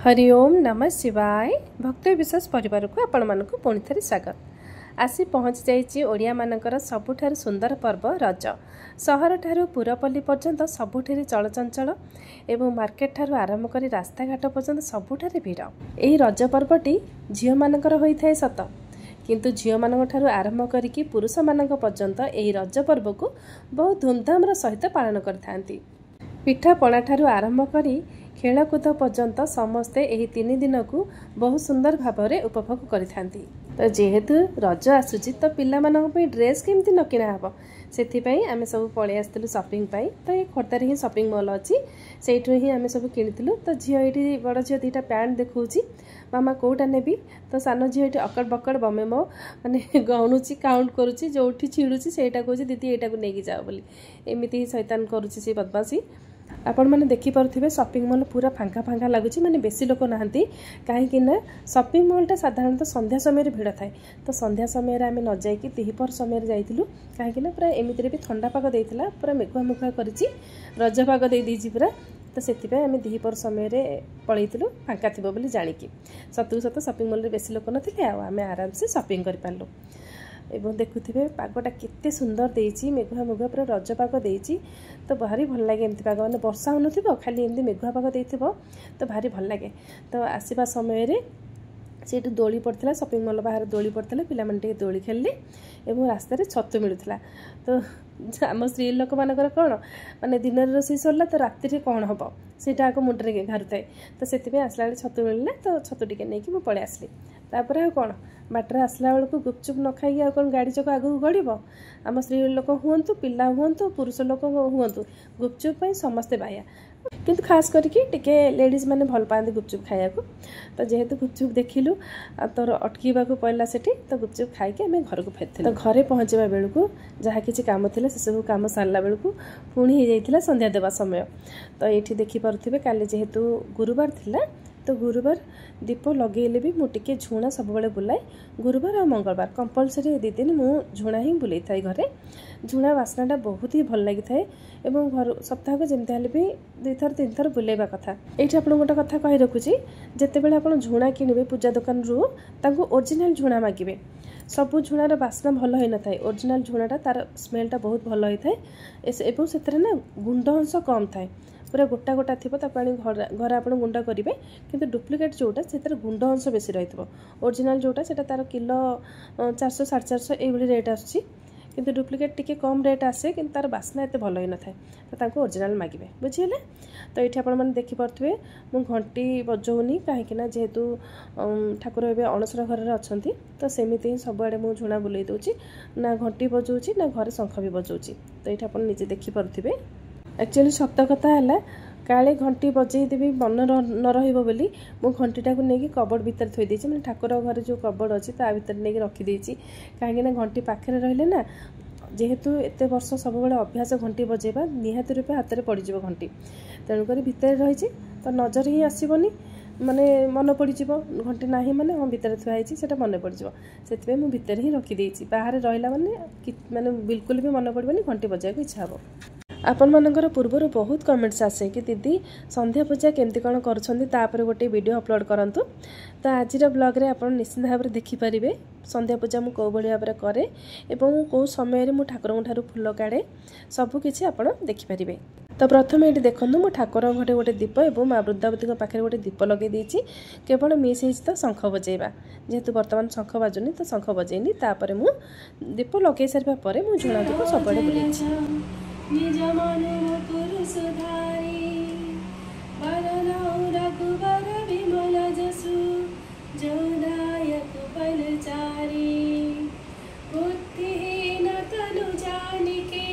हरि ओम नमः शिवाय भक्त विश्वास परिवार को आपण मानक पुणी थे स्वागत। आसी पहुँच जाइए ओडिया मानकर सबुठार सुंदर पर्व रज। सहर ठारू पुरपल्ली पर्यंत सबुठे चलचंचल एवं मार्केट ठारू आरंभ कर रास्ता घाट पर्यंत सबुठारे भीड़। यही रज पर्वटी झील मानकर होइथाय सत, किंतु झील मानक ठारू आरंभ करिकी पुरुष मानक पर्यंत यही रज पर्व को बहुत धूमधाम सहित पालन करथांती। पिठा पणा ठारू आरंभ करी खेलकूद पर्यंत समस्ते यही 3 दिन को बहुत सुंदर भाव में उपभोग करिथांती। तो जेहेतु रज आसुची तो पिला मानक पे ड्रेस केमती न किना हबो सेथिपई आमे सब पळे आस्तिलु शॉपिंग पाई। तो ये खोर्धार ही शॉपिंग मॉल अच्छी सेठु ही आमे सब किनितिलु। तो झियो एठी बड़ झियो दीटा पैंट देखौची मामा कोटा नेबी। तो सान झियो एठी अकड़ बकड़ बमे मो माने गणुची काउंट करूची जोठी छिडुची सेटा कहूची दीदी एटा को नेकी जाओ बोली एमिति ही शैतान करूची से बदमाशी। आपण मैंने देखिपे शॉपिंग मॉल पूरा फांका फांका लगुच माने बेसी लोक नहांती कहीं शॉपिंग मॉलटा साधारणतः संध्या समय भीड़ थाए। तो संध्या समय आम न जाइए दिपहर समय जाइलु कहीं पूरा एमती भी ठंडा पाग देता पूरा मेघुआ मेघुआ कर रज पाग दे पूरा। तो से आम दिपहर समय पलैलु फांका थी बोली जाणिकी सतु सत शॉपिंग मॉल बेसी लोक ना आम आराम से शॉपिंग कर पार्लु। एवं देखुथे पागटा केते सुंदर देइची मेघुआ मेघुआ पूरा रज पाग देइची। तो भारी भल लगे एमती पाग मैंने वर्षा हो खाली एमती मेघुआ पाग देइथिबो तो भारी भल लगे। तो आसवा समय से दोली पड़ता शॉपिंग मॉल बाहर दोली पड़ता पिला माने दोली खेलले एवं रास्तार छतु मिलूला। तो आम स्त्री लोक मानकर कौन माने दिन रोषे सरला तो राति कौन हम सीटा आगे मुंडे घारू थाए। तो से आसला बेले छतु मिलला तो छतु टिके नहीं मुझे पलि आसली। तापर आ कौन बाटर आसला बेलू गुपचुप न खाई आ कौन गाड़ी चक आगू गड़ब। आम स्त्री लोक हूँ पिला हूँ पुरुष लोक हूँ गुपचुप समस्ते बाया किंतु खास करके टिके लेडीज मैंने भल पाती गुपचुप खाया को। तो जेहेतु गुपचुप देखिलु तोर अटकीबा को पड़ला सेठी तो गुपचुप खाई आम घर को फेरती। तो घरे पहुँचवा बेलू जहाँ किसी काम थिला से सब काम सारा बेलू पुणी हो जाइथिला संध्या देवा समय। तो ये देखिपे काली जेहेतु गुरुवार थिला तो गुरुवार दीप लगेले भी मुझे झुणा सब बड़े बुलाए। गुरुवार और मंगलवार कंपलसरी 2 दिन मुझे झुणा ही बुलाई थाए घरे। झुणा बास्नाटा बहुत ही भल लगी थाए एवं घर सप्ताह को जमती भी 2 थर 3 थर बुलेवा कथा। ये आपको गोटे कथा कही रखुची जिते बड़े आप झुणा किणवे पूजा दुकान रू ओरिजिनल झुणा मागिबे। सबू झुणार बास्ना भल हो न था ओरिजिनल झुणाटा तार स्मेलटा बहुत भल होता है से ना गुंड अंश कम थाए पूरा गोटा गोटा थी घर आप गुंड करेंगे। किंतु डुप्लिकेट जोटा से गुंड अंश बेसी रही ओरिजिनल जोटा से तार किलो 400 450 ये रेट आसूँ किंतु डुप्लिकेट टिके कम रेट आसे कि तार बास्ना एत भल ही न था। तो ओरिजिनल मागिबे बुझीगले। तो ये आप देखिपे मु घंटी बजाऊनी कहीं जेहेतु ठाकुर ए अणसर घर अच्छा तो सेमती ही सबुआड़े मुझे झुणा बुले दूची ना घंटी बजाऊँची ना घर शंख भी बजाऊँची। तो ये आप निजे देखिपे एक्चुअली सत कथा है काले घंटी बजेदेवी मन न रहिबो बोली मु घंटीटा को लेकिन कबड़ भितर थोई देछि माने ठाकुर घर जो कबड़ अच्छी ता भितर नहीं रखी देछि कहीं घंटी पाखे रहिले ना जेहेतु एत वर्ष सब बड़े अभ्यास घंटी बजेबा निहाती रूपे हाथ में पड़ज घंटी तेणुक भितर रही तो नजर ही आसबनी माने मन पड़ज घंटी ना माने हाँ भितर थुआई से मन पड़ज से भितर ही रखीदे बाहर रहा माने बिल्कुल भी मन पड़े घंटी बजाइक इच्छा हे। आपण मानकर पूर्वर बहुत कमेंट्स आसे कि दीदी संध्या पूजा केमती कौन कर गोटे वीडियो अपलोड करंतु। तो आज ब्लॉग रे आपण निश्चित भाव में देखिपारे संध्या पूजा मु कौ भाव में करे एवं कौ समय मु ठाकुर ठारू फूल काढ़े सबकिछि आपण देखिपारे। तो प्रथम ये देखूँ मो ठाकुर घरे गोटे दीप और माँ वृद्धावती पाखे गोटे दीप लगे देछि केवल मिस हो तो शंख बजेबा जेहेतु बर्तमान शंख बाजुनी तो शंख बजेनी तापर मु दीप लगे सारा पर मु झुणा दीप सब निज मनु सुधारी रघुबर विमल जसु जोदायक बलचारी बुद्धिहीन तनु जानिके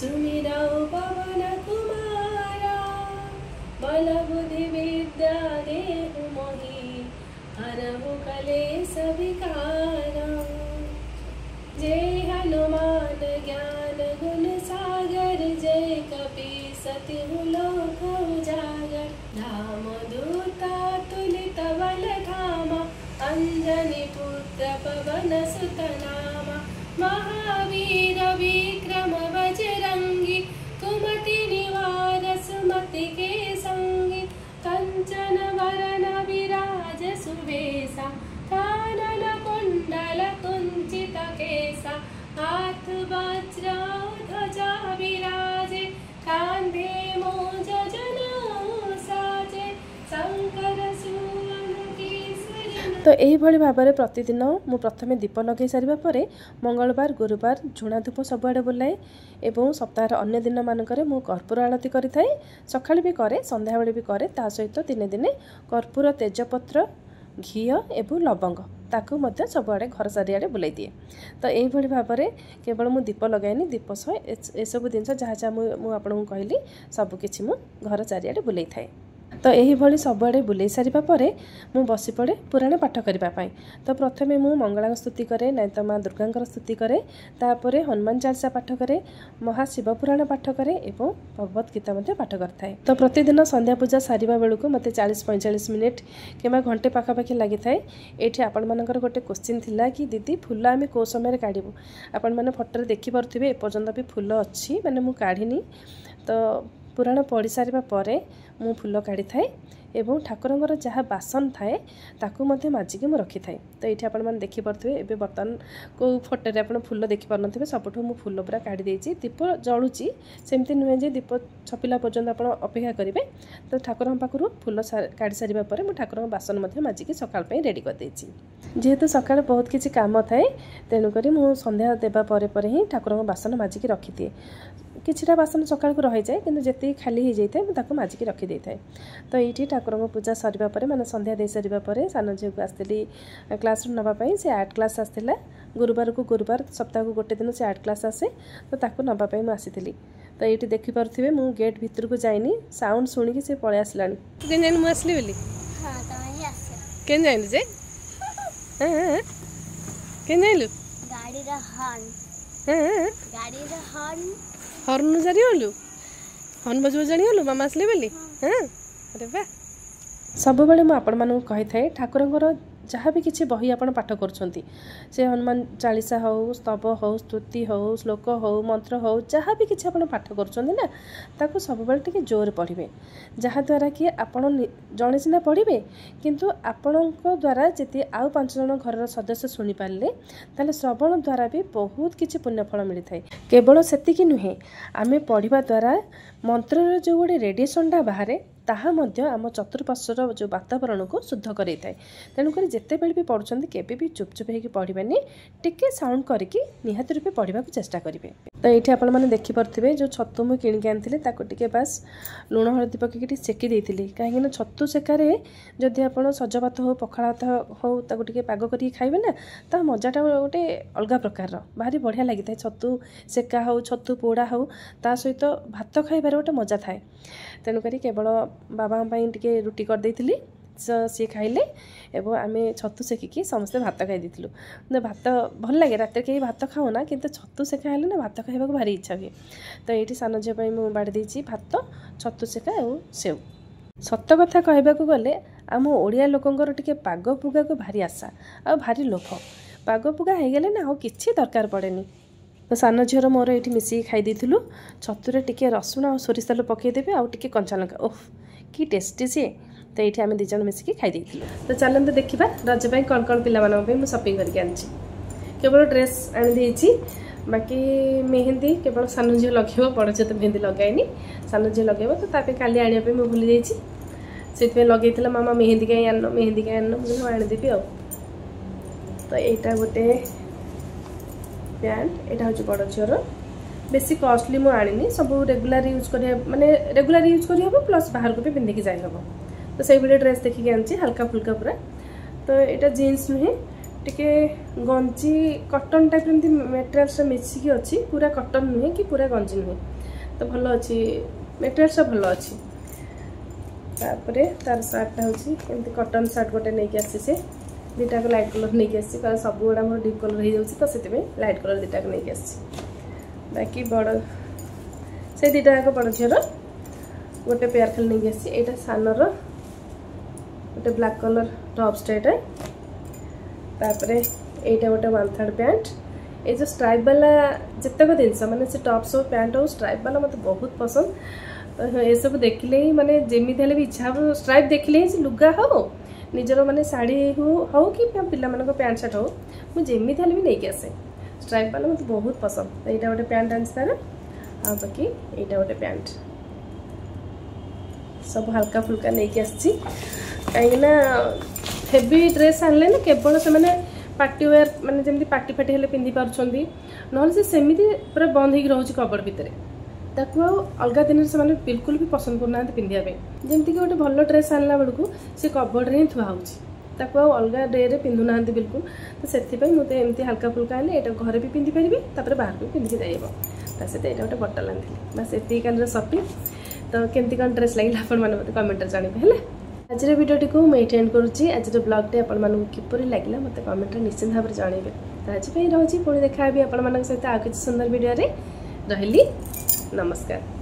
सुमिरौ पवन कुमारा बल बुद्धि विद्या देहु मोहि हरहु कलेश विकारा। जय हनुमान ज्ञान गुण सागर जय कपि सतिहु लोक उजागर धाम दूता तुलित बल धामा अंजनी पुत्र पवन सुत नामा महावीर विक्रम बजरंगी कुमति निवार सुमति के संगी कंचन वरण हाथ वज्र ध्वजा विराजे कांधे मोज जनऊ साजे शंकर सुवन केसरी। तो यही भाव में प्रतिदिन मु प्रथमे दीप लगे सारा पर मंगलवार गुरुवार झुणा धूप सबुआड़े बुलाए एवं सप्ताहर अन्य दिन मानक मु कर्पूर आरती करें सका भी करे संध्या बेले भी करे ता सहित दिने दिने कर्पूर तेजपत्र घी एवं लवंग ताकू मध्य सबुआड़े घर चारिआडे बुलाई दिए। तो यही भाव में केवल मु दीप लगाएनी दीप सह एसबू जिन जहाँ जहाँ मुझे कहली सबकि मु घर चारिआडे बुलाई थाए। तो यही भली सबुआड़े बुलाई सारिबा परे मु बसी पड़े पुराण पाठ करने। तो प्रथमे मु मंगला स्तुति करे नाई तो माँ दुर्गा स्तुति करे तापरे हनुमान चालीसा पाठ करे महाशिव पुराण पाठ करे एवं भगवत गीता मध्य पाठ करथाए। तो प्रतिदिन संध्या पूजा सारिबा बेलू मते 40-45 मिनिट किंबा घंटे पाखापाखि लगी थाए। ये आपण मानकर गोटे क्वेश्चन थिला कि दीदी फूल आम कौ समय काढ़ू आपण मैंने फोटो देखी पारे एपर्यंत भी फूल अच्छी मैंने मु काढ़ी। तो पुराण पढ़ी सारिबा परे मु फूल काढ़ी थाए एवं ठाकुरंगर जहाँ बासन थाए ताकू मध्य माजिकी मु रखी थाए। तो ये आपण मैंने देखी पारे एवं बर्तमान को फोटो आप फूल देखी पारे सबुठू मु फूल पूरा काढ़ी देती दीप जलुची सेमती नुहे जे दीप छपिला पर्यंत आप अपेक्षा करेंगे। तो ठाकुर पाखु फूल काढ़ी सारिबा परे मु ठाकुर बासन मध्य माजिकी सकाळ पई रेडी कर देछि। जेहेतु सकाळ बहुत किसी काम थाए तेणुक मु संध्या देवा परे ही ठाकुर बासन माजिकी रखी दिए। किछिटा बासन सकाळ को रही जाए किंतु जेती खाली हो जाए मुझे माजिकी रखी दे थाए। तो ये ठाकुर पूजा सरिबा परे माने संध्या दे सारिबा परे सान झील को आसती क्लास नापी से आर्ट क्लास आसला गुरुवार को गुरुवार सप्ताह को गोटे दिन से आर्ट क्लास आसे तो ताकू नापी मुझे आसी। तो ये देखिपे मु गेट भितर को जाइनी साउंड शुणिकी से पलि आसला मुझे बोली केन जाइलु जे केन जाइलु हर्न जानिगलु हर्न बजब जानिगलु मामा आसले बोली। हाँ अरे वाह सब बेले मुझे आपण मानक कही थाए ठाकुरंकर जहाँ भी किसी बही आप पाठ करुँच से हनुमान चालीसा हो स्तव हो स्तुति हो श्लोक हो मंत्र हो जहाँ भी किसी आप पाठ करुँच ताकू सब टे जोर पढ़े जहाँद्वारा कि आपण जड़े सीना पढ़े किंतु आपण द्वारा जी आउ 5 जन घर सदस्य शुणी पारे ताले श्रवण द्वारा भी बहुत किसी पुण्यफल मिलता है। केवल सेतिकी नुहे आम पढ़ा द्वारा मंत्र जो गोटे रेडिएसनटा बाहर ताहा मध्य आम चतुर्पार्श्वर जो वातावरण को शुद्ध कर तेणुक जिते बेले भी पढ़ुं केबे भी चुपचुप होकर पढ़ानी टिके साउंड करके निहाती रूपे पढ़ा चेष्टा करेंगे। तो ये आपण मैंने देखिपे जो छतु मुझे किणिक आनी बास लुण हलदी पकईकि सेकी देती कहीं छतु सेकार जदि आप सजभात हो पखाल भात हो ताको पाग करके खाइबे ना ता मजाटा गोटे अलग प्रकार भारी बढ़िया लगी था। छतु सेका हो छतु पोड़ा हो ता सहित भात खाइबार गोटे मजा थाए। तेणुक केवल बाबा टे रुटी कर देइथिली सी खाइले एवं आम छतु सेकिकी समस्ते भात खाई देलु। भात भल लगे रात कहीं भात खाऊना किंतु छतु सेका ना भात खाइबा भारी इच्छा हुए। तो ये सान झील मुझे बाड़ी देती भात छतु सेका और सेव। सत कथा कहवाक गले आम ओडिया लोकंर टिके पाग पुगा को भारी आशा आ भारी लोभ पाग पुगा हो गले ना कि दरकार पड़ेनी। तो सान झीर मोर ये मिसिकी खाई देलु छतुरे टिके रसुण और सोरिष तेल पकईदेवे आउ टिके कंचा लंका ओह कि टेस्टी सी। तो ये आम 2 जन मिसिकी खाई देलु। तो चलते देखा रज कौन कौन पे शॉपिंग करके आनी केवल ड्रेस आनी बाकी मेहंदी केवल सान झील लगे बड़ झील तो मेहंदी लगाइनी सान झील लगे तो ताप काली आने भूली जाइए से लगे मामा मेहंदी कहीं आन मेहंदी कहीं आन मुझे आनीदेवी आ। तो यहाँ गोटे पैंट यहाँ हूँ बड़ झीर बेसी कॉस्टली मुझे आनी सब रेगुलर यूज कर माने रेगुलर यूज कर हम प्लस बाहर को भी पिंधिकी जाए हम। तो से भाई ड्रेस देखिए आनी हल्का फुल्का पूरा। तो यहाँ जीन्स नुहे टिके गंजी कटन टाइप एमती मेटेरियल मिसिकी अच्छी पूरा कटन नुहे कि पूरा गंजी नुहे तो भल अच्छी मेटेरियल भल अच्छी। तापर तार सार्टा हूँ कटन सार्ट गोटे नहीं आसी से 2टा लाइट कलर नहीं आसी कारण सब गुड़ा मोर डीप कलर हो जाऊँगी तो से लाइट कलर 2टा नहीं आसी। बाकी बड़ से 2टा जाक बड़ झीर गोटे पेयर खाली नहीं आसी। यहाँ सानर गोटे ब्लैक कलर टॉप्स टाइटा तापर यहाँ गोटे 1/3 पैंट ये जो स्ट्राइप वाला जितक जिनस माने से टॉप्स हो पैंट हो स्ट्राइप वाला मत बहुत पसंद। तो ये सब देखिले ही माने जेमी भी इच्छा हो स्ट्राइप देखिले ही लुगा हो निजर माने साड़ी हो कि पिला मान पैंट सार्ट हो मुझे भी नहीं आसे स्ट्राइप वाला मत बहुत पसंद। यहाँ गोटे पैंट आनी तार आ बाकी यहाँ गोटे पैंट सब हल्का फुल्का नहीं आसी कहीं हेवी ड्रेस आनले ना केवल से मैंने पार्टी वेयर माने जमी पार्टी फाटी हेल्ले पिंधि पार्टी ना सेमती पूरा बंद हो रोचे कबड़ भितर ताकू अलग दिन से बिल्कुल भी पसंद करना पिंधापी जमीक गोटे भल ड्रेस आणला बेलू सी कबड़ ही थुआ ताकू अलग डे रे पिंधु ना बिल्कुल तो से मुझे एमती हल्का फुल्का आने यहाँ घर भी पिंधि पारि बाहर भी पिंधिक जाइब सहित यहाँ गोटे बटल आनी बस ये कान सपिंग तो केमती कौन ड्रेस लगे आप कमेंट जानवे है। आज भिडियोटी को मुझे एंड करुँची आज ब्लॉगटे आपको किपर लगे मत कमेंट निश्चित भाव में जनइबे। तो आज रोचे पुणी देखा आपण सहित आ किसी सुंदर वीडियो रे रही नमस्कार।